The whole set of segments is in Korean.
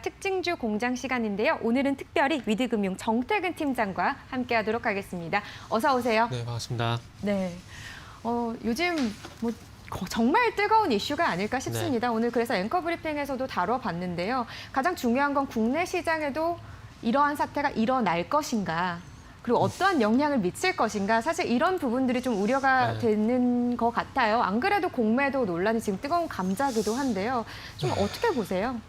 특징주 공장 시간인데요. 오늘은 특별히 위드금융 정태근 팀장과 함께하도록 하겠습니다. 어서 오세요. 네, 반갑습니다. 네. 요즘 정말 뜨거운 이슈가 아닐까 싶습니다. 오늘 그래서 앵커 브리핑에서도 다뤄봤는데요. 가장 중요한 건 국내 시장에도 이러한 사태가 일어날 것인가, 그리고 어떠한 영향을 미칠 것인가, 사실 이런 부분들이 좀 우려가 되는 것 같아요. 안 그래도 공매도 논란이 지금 뜨거운 감자기도 한데요. 좀 어떻게 보세요?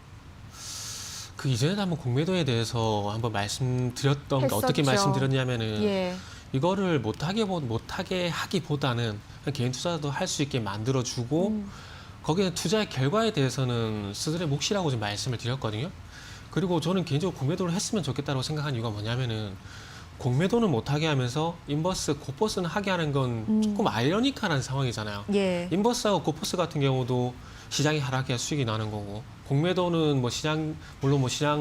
그 이전에도 한번 공매도에 대해서 한번 말씀드렸던 게 어떻게 했었죠. 말씀드렸냐면은 예. 이거를 못하게 하기보다는 그냥 개인 투자도 할 수 있게 만들어주고 거기에 투자의 결과에 대해서는 스스로의 몫이라고 좀 말씀을 드렸거든요. 그리고 저는 개인적으로 공매도를 했으면 좋겠다고 생각한 이유가 뭐냐면은 공매도는 못하게 하면서 인버스, 고퍼스는 하게 하는 건 조금 아이러니컬한 상황이잖아요. 예. 인버스하고 고퍼스 같은 경우도 시장이 하락해야 수익이 나는 거고, 공매도는 물론 시장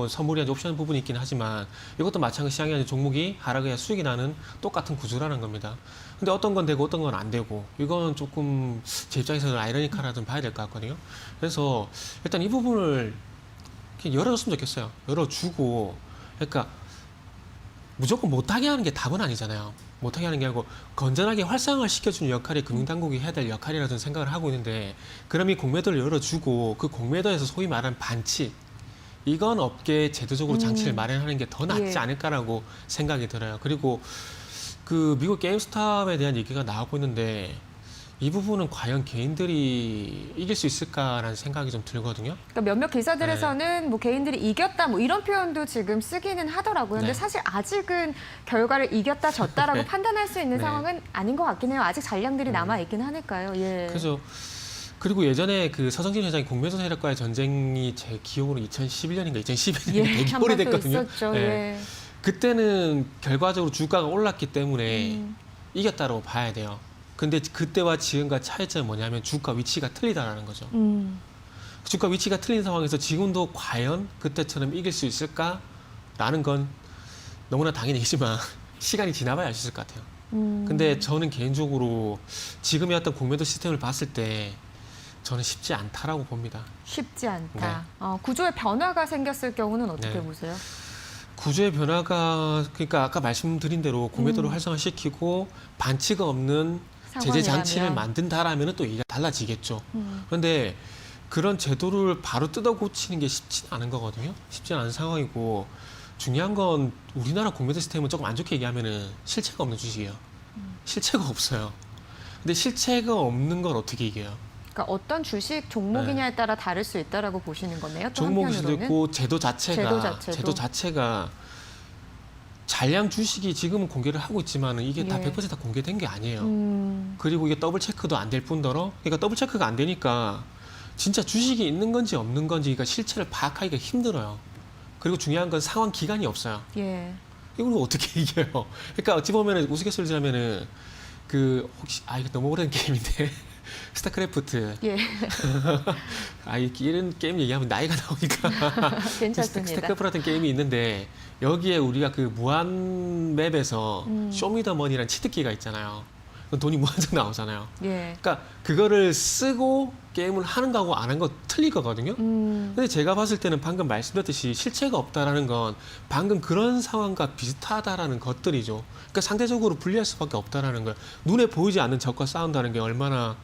선물이나 옵션 부분이 있긴 하지만 이것도 마찬가지 시장이 아닌 종목이 하락해야 수익이 나는 똑같은 구조라는 겁니다. 근데 어떤 건 되고 어떤 건 안 되고, 이건 조금 제 입장에서는 아이러니컬하다 좀 봐야 될 것 같거든요. 그래서 일단 이 부분을 그냥 열어줬으면 좋겠어요. 열어주고, 그러니까 무조건 못하게 하는 게 답은 아니잖아요. 못하게 하는 게 아니고 건전하게 활성화를 시켜주는 역할이 금융당국이 해야 될 역할이라고 저는 생각을 하고 있는데, 그럼 이 공매도를 열어주고 그 공매도에서 소위 말하는 반칙, 이건 업계에 제도적으로 장치를 마련하는 게 더 낫지 예. 않을까라고 생각이 들어요. 그리고 그 미국 게임스탑에 대한 얘기가 나오고 있는데 이 부분은 과연 개인들이 이길 수 있을까라는 생각이 좀 들거든요. 그러니까 몇몇 기사들에서는 개인들이 이겼다 이런 표현도 지금 쓰기는 하더라고요. 근데 네. 사실 아직은 결과를 이겼다 졌다라고 네. 판단할 수 있는 네. 상황은 아닌 것 같긴 해요. 아직 잔량들이 남아 있긴 하니까요. 예. 그래서 그리고 예전에 그 서성진 회장이 공매도 세력과의 전쟁이 제 기억으로 2011년인가 2012년인가 예, 되게 한 번 또 오래됐거든요. 있었죠. 네. 예. 그때는 결과적으로 주가가 올랐기 때문에 이겼다고 봐야 돼요. 근데 그때와 지금과 차이점이 뭐냐면 주가 위치가 틀리다라는 거죠. 주가 위치가 틀린 상황에서 지금도 과연 그때처럼 이길 수 있을까라는 건 너무나 당연히지만 시간이 지나봐야 알 수 있을 것 같아요. 근데 저는 개인적으로 지금의 어떤 공매도 시스템을 봤을 때 저는 쉽지 않다라고 봅니다. 쉽지 않다. 구조의 변화가 생겼을 경우는 어떻게 네. 보세요? 구조의 변화가, 그러니까 아까 말씀드린 대로 공매도를 활성화시키고 반칙 없는 제재 장치를 상황이라면. 만든다라면 또 얘기가 달라지겠죠. 그런데 그런 제도를 바로 뜯어 고치는 게 쉽지는 않은 거거든요. 쉽지 않은 상황이고, 중요한 건 우리나라 공매도 시스템은 조금 안 좋게 얘기하면은 실체가 없는 주식이에요. 실체가 없어요. 근데 실체가 없는 걸 어떻게 이겨요? 그러니까 어떤 주식 종목이냐에 따라 다를 수 있다라고 보시는 거네요. 또 종목일 수도 한편으로는. 있고 제도 자체도. 제도 자체가 잔량 주식이 지금은 공개를 하고 있지만은 이게 다 예. 100% 다 공개된 게 아니에요. 그리고 이게 더블 체크도 안 될 뿐더러, 그러니까 더블 체크가 안 되니까 진짜 주식이 있는 건지 없는 건지가 실체를 파악하기가 힘들어요. 그리고 중요한 건 상환 기간이 없어요. 예. 이걸 어떻게 이겨요? 그러니까 어찌 보면은 우스갯소리라면은 혹시 이거 너무 오래된 게임인데 스타크래프트. 예. 이런 게임 얘기하면 나이가 나오니까. 괜찮습니다. 스타크래프트 같은 게임이 있는데 여기에 우리가 그 무한 맵에서 쇼미더머니라는 치트키가 있잖아요. 그건 돈이 무한정 나오잖아요. 예. 그러니까 그거를 쓰고 게임을 하는 거하고 안 한 거 틀릴 거거든요. 근데 제가 봤을 때는 방금 말씀드렸듯이 실체가 없다라는 건 방금 그런 상황과 비슷하다라는 것들이죠. 그러니까 상대적으로 불리할 수밖에 없다라는 거예요. 눈에 보이지 않는 적과 싸운다는 게 얼마나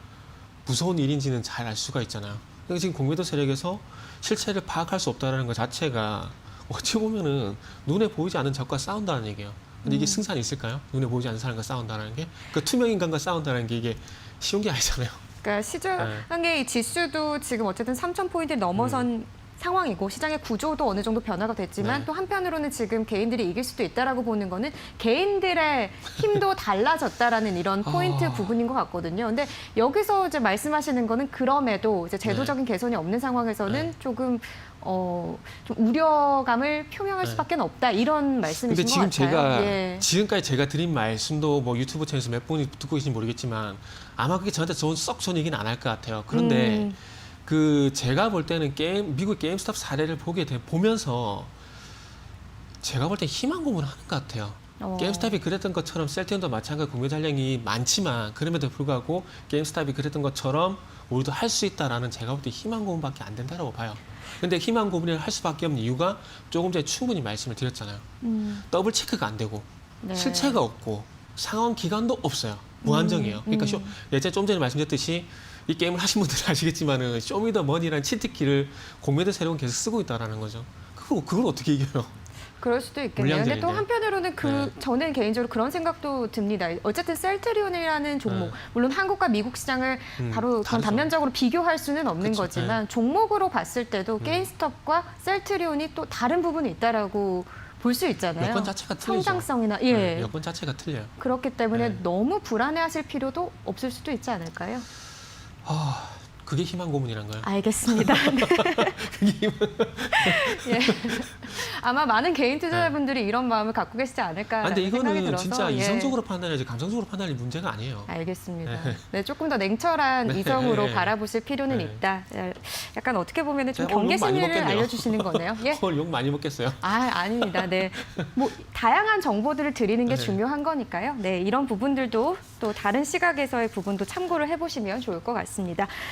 무서운 일인지는 잘 알 수가 있잖아요. 그러니까 지금 공매도 세력에서 실체를 파악할 수 없다라는 것 자체가 어찌 보면은 눈에 보이지 않는 적과 싸운다는 얘기예요. 근데 이게 승산이 있을까요? 눈에 보이지 않는 사람과 싸운다는 게? 그 투명 인간과 싸운다는 게 이게 쉬운 게 아니잖아요. 그러니까 시장의 지수도 지금 어쨌든 3,000포인트 넘어선 상황이고 시장의 구조도 어느 정도 변화가 됐지만 네. 또 한편으로는 지금 개인들이 이길 수도 있다라고 보는 거는 개인들의 힘도 달라졌다라는 이런 포인트 부분인 것 같거든요. 근데 여기서 이제 말씀하시는 거는 그럼에도 이제 제도적인 개선이 없는 상황에서는 조금 좀 우려감을 표명할 네. 수밖에 없다 이런 말씀이신 근데 것 지금 같아요. 제가 지금까지 제가 드린 말씀도 뭐 유튜브 채널에서 몇 분이 듣고 계신지 모르겠지만 아마 그게 저한테 썩 좋은 얘기는 안 할 것 같아요. 그런데 제가 볼 때는 미국 게임스탑 사례를 보면서 제가 볼 때 희망 고문을 하는 것 같아요. 게임스탑이 그랬던 것처럼 셀트리온도 마찬가지로 공매 잔량이 많지만 그럼에도 불구하고 게임스탑이 그랬던 것처럼 우리도 할 수 있다라는 제가 볼 때 희망 고문밖에 안 된다고 봐요. 근데 희망 고문을 할 수밖에 없는 이유가 조금 전에 충분히 말씀을 드렸잖아요. 더블 체크가 안 되고 네. 실체가 없고 상황 기간도 없어요. 무한정이에요. 그러니까 예전에 좀 전에 말씀드렸듯이 이 게임을 하신 분들은 아시겠지만은 쇼미더머니라는 치트키를 공매도 세력은 계속 쓰고 있다라는 거죠. 그걸 어떻게 이겨요? 그럴 수도 있겠네요. 근데 또 물량전인데. 한편으로는 저는 개인적으로 그런 생각도 듭니다. 어쨌든 셀트리온이라는 종목, 물론 한국과 미국 시장을 바로 다르죠. 단면적으로 비교할 수는 없는 그쵸, 거지만 종목으로 봤을 때도 게임스톱과 셀트리온이 또 다른 부분이 있다라고 볼 수 있잖아요. 여건 자체가 틀리죠. 성장성이나 네, 여건 자체가 틀려요. 그렇기 때문에 네. 너무 불안해하실 필요도 없을 수도 있지 않을까요? 그게 희망 고문이란 거예요. 알겠습니다. 네. 그게 희망... 예. 아마 많은 개인 투자자분들이 이런 마음을 갖고 계시지 않을까라는 근데 생각이 이거는 들어서 진짜 예. 이성적으로 판단해야지 감성적으로 판단할 문제가 아니에요. 알겠습니다. 네. 네, 조금 더 냉철한 네. 이성으로 네. 바라보실 필요는 네. 있다. 약간 어떻게 보면 좀 제가 오늘 경계 욕 많이 심리를 먹겠네요. 알려주시는 거네요. 예. 오늘 욕 많이 먹겠어요. 아닙니다. 네. 뭐 다양한 정보들을 드리는 게 네. 중요한 거니까요. 네, 이런 부분들도 또 다른 시각에서의 부분도 참고를 해보시면 좋을 것 같습니다.